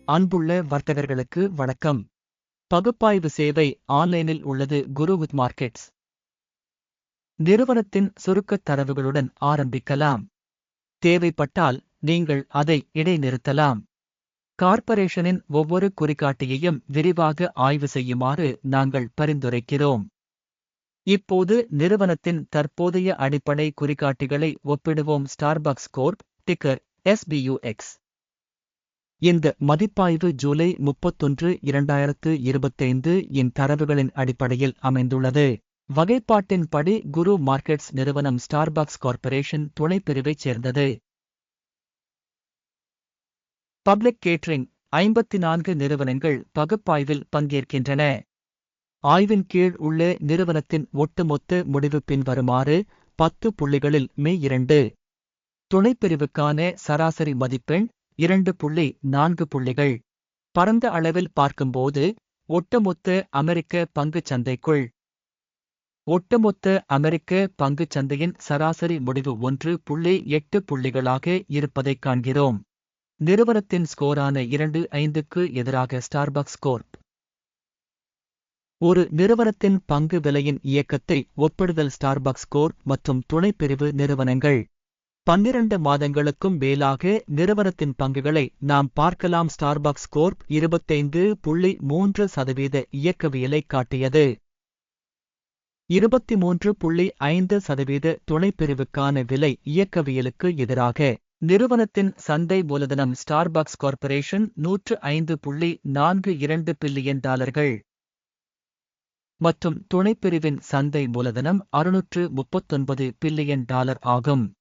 அன்புள்ள வர்த்தகர்களுக்கு வணக்கம். பகுப்பாய்வு சேவை ஆன்லைனில் உள்ளது. குரு வித் மார்க்கெட்ஸ் நிறுவனத்தின் சுருக்கத் தரவுகளுடன் ஆரம்பிக்கலாம். தேவைப்பட்டால் நீங்கள் அதை இடைநிறுத்தலாம். கார்ப்பரேஷனின் ஒவ்வொரு குறிகாட்டியையும் விரிவாக ஆய்வு செய்யுமாறு நாங்கள் பரிந்துரைக்கிறோம். இப்போது நிறுவனத்தின் தற்போதைய அடிப்படை குறிகாட்டிகளை ஒப்பிடுவோம். Starbucks corp, ticker SBUX. இந்த மதிப்பாய்வு ஜூலை 31, 2025 இன் தரவுகளின் அடிப்படையில் அமைந்துள்ளது. வகைப்பாட்டின்படி குரு மார்க்கெட்ஸ் நிறுவனம் ஸ்டார்பக்ஸ் கார்ப்பரேஷன் துணைப்பிரிவைச் சேர்ந்தது. பப்ளிக் கேட்டரிங் 54 நிறுவனங்கள் பகுப்பாய்வில் பங்கேற்கின்றன. ஆய்வின் கீழ் உள்ள நிறுவனத்தின் ஒட்டுமொத்த முடிவு பின்வருமாறு. 10 புள்ளிகளில் மே 2. துணைப்பிரிவுக்கான சராசரி மதிப்பெண் 2.4 புள்ளிகள். பரந்த அளவில் பார்க்கும்போது ஒட்டுமொத்த அமெரிக்க பங்குச் சந்தைக்குள் ஒட்டுமொத்த அமெரிக்க பங்குச் சந்தையின் சராசரி முடிவு 1.8 புள்ளிகளாக இருப்பதைக் காண்கிறோம். நிறுவனத்தின் ஸ்கோரான 2.5க்கு எதிராக ஸ்டார்பக்ஸ் கோர்ப். ஒரு நிறுவனத்தின் பங்கு விலையின் இயக்கத்தை ஒப்பிடுதல். ஸ்டார்பக்ஸ் கோர்ப் மற்றும் துணைப்பிரிவு நிறுவனங்கள். 12 மாதங்களுக்கும் மேலாக நிறுவனத்தின் பங்குகளை நாம் பார்க்கலாம். ஸ்டார்பக்ஸ் கோர்ப் 25.3% இயக்கவியலை காட்டியது. 23.5% துணைப்பிரிவுக்கான விலை இயக்கவியலுக்கு எதிராக. நிறுவனத்தின் சந்தை மூலதனம் ஸ்டார்பக்ஸ் கார்ப்பரேஷன் $105.42 பில்லியன் மற்றும் துணைப்பிரிவின் சந்தை மூலதனம் $639 பில்லியன் ஆகும்.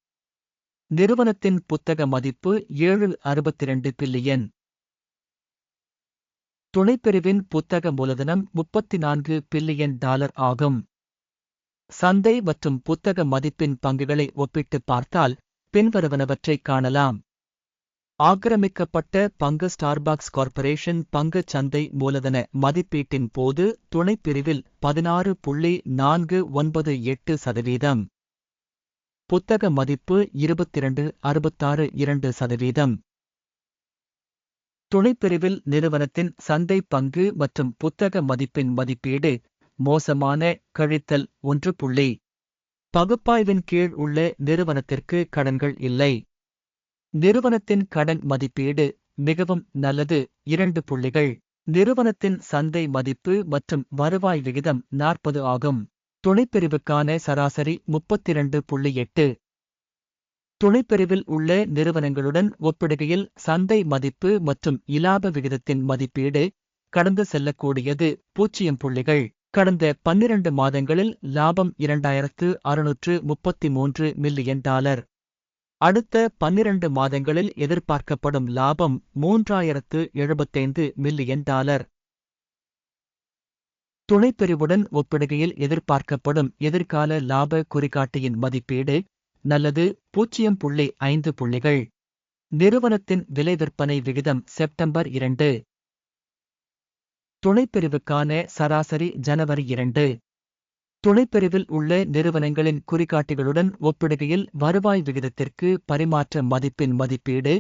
நிறுவனத்தின் புத்தக மதிப்பு $762 பில்லியன். துணைப்பிரிவின் புத்தக மூலதனம் $34 பில்லியன் ஆகும். சந்தை மற்றும் புத்தக மதிப்பின் பங்குகளை ஒப்பிட்டு பார்த்தால் பின்வருவனவற்றைக் காணலாம். ஆக்கிரமிக்கப்பட்ட பங்கு. ஸ்டார்பக்ஸ் கார்ப்பரேஷன் பங்குச் சந்தை மூலதன மதிப்பீட்டின் போது துணைப்பிரிவில் 16.498%. புத்தக மதிப்பு 22.66%. துணைப்பிரிவில் நிறுவனத்தின் சந்தை பங்கு மற்றும் புத்தக மதிப்பின் மதிப்பீடு மோசமான கழித்தல் 1. பகுப்பாய்வின் கீழ் உள்ள நிறுவனத்திற்கு கடன்கள் இல்லை. நிறுவனத்தின் கடன் மதிப்பீடு மிகவும் நல்லது 2 புள்ளிகள். நிறுவனத்தின் சந்தை மதிப்பு மற்றும் வருவாய் விகிதம் 40 ஆகும். துணைப்பிரிவுக்கான சராசரி 32.8. துணைப்பிரிவில் உள்ள நிறுவனங்களுடன் ஒப்பிடுகையில் சந்தை மதிப்பு மற்றும் இலாப விகிதத்தின் மதிப்பீடு கடந்து செல்லக்கூடியது 0 புள்ளிகள். கடந்த 12 மாதங்களில் லாபம் $2,633 மில்லியன். அடுத்த 12 மாதங்களில் எதிர்பார்க்கப்படும் லாபம் $3,075 மில்லியன். துணைப்பிரிவுடன் ஒப்பிடுகையில் எதிர்பார்க்கப்படும் எதிர்கால லாப குறிகாட்டியின் மதிப்பீடு நல்லது 0.5 புள்ளிகள். நிறுவனத்தின் விலை விற்பனை விகிதம் செப்டம்பர் 2. துணைப்பிரிவுக்கான சராசரி ஜனவரி 2. துணைப்பிரிவில் உள்ள நிறுவனங்களின் குறிகாட்டிகளுடன் ஒப்பிடுகையில் வருவாய் விகிதத்திற்கு பரிமாற்ற மதிப்பின் மதிப்பீடு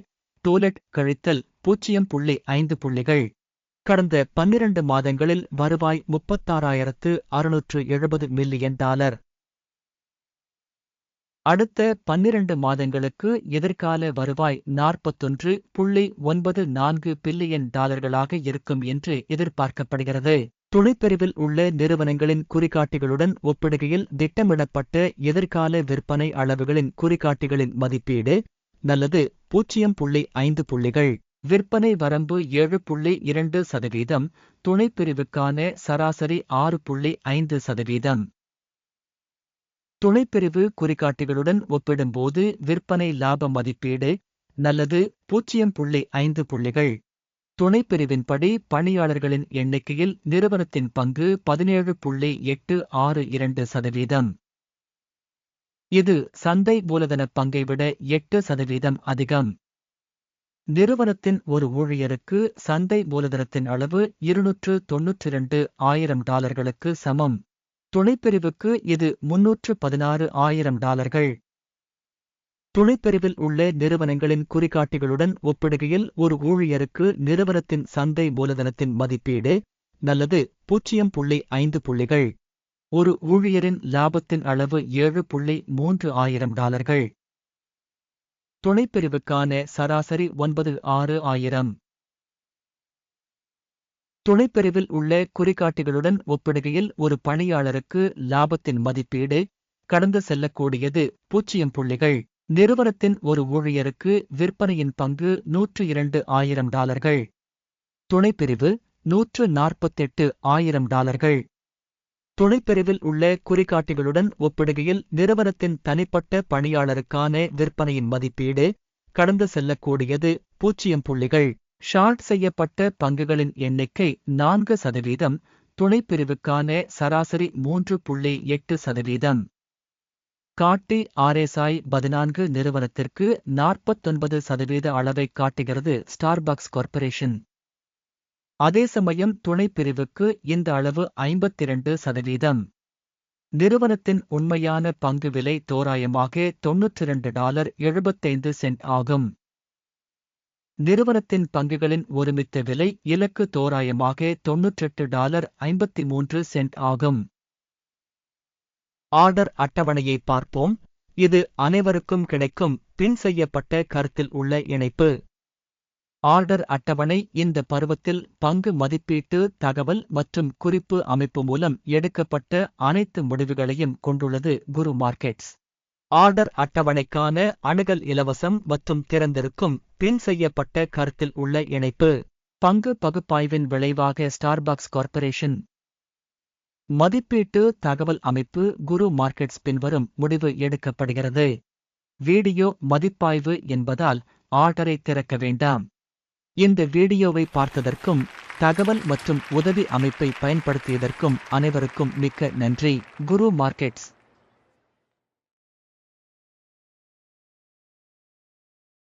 டோலட் கழித்தல் 0.5 புள்ளிகள். கடந்த 12 மாதங்களில் வருவாய் $36,670 மில்லியன். அடுத்த 12 மாதங்களுக்கு எதிர்கால வருவாய் $41.94 பில்லியன் இருக்கும் என்று எதிர்பார்க்கப்படுகிறது. துணைப்பிரிவில் உள்ள நிறுவனங்களின் குறிகாட்டிகளுடன் ஒப்பிடுகையில் திட்டமிடப்பட்ட எதிர்கால விற்பனை அளவுகளின் குறிகாட்டிகளின் மதிப்பீடு நல்லது 0.5 புள்ளிகள். விற்பனை வரம்பு 7.2%. துணைப்பிரிவுக்கான சராசரி 6.5%. துணைப்பிரிவு குறிகாட்டிகளுடன் ஒப்பிடும்போது விற்பனை லாப மதிப்பீடு நல்லது 0.5 புள்ளிகள். துணைப்பிரிவின்படி பணியாளர்களின் எண்ணிக்கையில் நிறுவனத்தின் பங்கு 17.862%. இது சந்தை மூலதன பங்கை விட 8% அதிகம். நிறுவனத்தின் ஒரு ஊழியருக்கு சந்தை மூலதனத்தின் அளவு $292,000 சமம். துணைப்பிரிவுக்கு இது $316,000. துணைப்பிரிவில் உள்ள நிறுவனங்களின் குறிகாட்டிகளுடன் ஒப்பிடுகையில் ஒரு ஊழியருக்கு நிறுவனத்தின் சந்தை மூலதனத்தின் மதிப்பீடு நல்லது 0.5 புள்ளிகள். ஒரு ஊழியரின் லாபத்தின் அளவு $7.3 துணைப்பிரிவுக்கான சராசரி 96,000. துணைப்பிரிவில் உள்ள குறிகாட்டிகளுடன் ஒப்பிடுகையில் ஒரு பணியாளருக்கு லாபத்தின் மதிப்பீடு கடந்து செல்லக்கூடியது 0 புள்ளிகள். நிறுவனத்தின் ஒரு ஊழியருக்கு விற்பனையின் பங்கு $102,000. துணைப்பிரிவு $148,000. துணைப்பிரிவில் உள்ள குறிகாட்டிகளுடன் ஒப்பிடுகையில் நிறுவனத்தின் தனிப்பட்ட பணியாளருக்கான விற்பனையின் மதிப்பீடு கடந்து செல்லக்கூடியது 0 புள்ளிகள். ஷார்ட் செய்யப்பட்ட பங்குகளின் எண்ணிக்கை 4%. துணைப்பிரிவுக்கான சராசரி 3.8%. காட்டி RSI 14 நிறுவனத்திற்கு 49% அளவைக் காட்டுகிறது ஸ்டார்பக்ஸ் கார்ப்பரேஷன். அதே சமயம் துணைப்பிரிவுக்கு இந்த அளவு 52%. நிறுவனத்தின் உண்மையான பங்கு விலை தோராயமாக $92.75 ஆகும். நிறுவனத்தின் பங்குகளின் ஒருமித்த விலை இலக்கு தோராயமாக $98.53 ஆகும். ஆர்டர் அட்டவணையை பார்ப்போம். இது அனைவருக்கும் கிடைக்கும் பின் செய்யப்பட்ட கருத்தில் உள்ள இணைப்பு. ஆர்டர் அட்டவணை இந்த பருவத்தில் பங்கு மதிப்பீட்டு தகவல் மற்றும் குறிப்பு அமைப்பு மூலம் எடுக்கப்பட்ட அனைத்து முடிவுகளையும் கொண்டுள்ளது. குரு மார்க்கெட்ஸ் ஆர்டர் அட்டவணைக்கான அணுகல் இலவசம் மற்றும் திறந்திருக்கும் பின் செய்யப்பட்ட கருத்தில் உள்ள இணைப்பு. பங்கு பகுப்பாய்வின் விளைவாக ஸ்டார்பக்ஸ் கார்ப்பரேஷன் மதிப்பீட்டு தகவல் அமைப்பு குரு மார்க்கெட்ஸ் பின்வரும் முடிவு எடுக்கப்படுகிறது. வீடியோ மதிப்பாய்வு என்பதால் ஆர்டரை திறக்க வேண்டாம். இந்த வீடியோவை பார்த்ததற்கும் தகவல் மற்றும் உதவி அமைப்பை பயன்படுத்தியதற்கும் அனைவருக்கும் மிக்க நன்றி. குரு மார்க்கெட்ஸ்.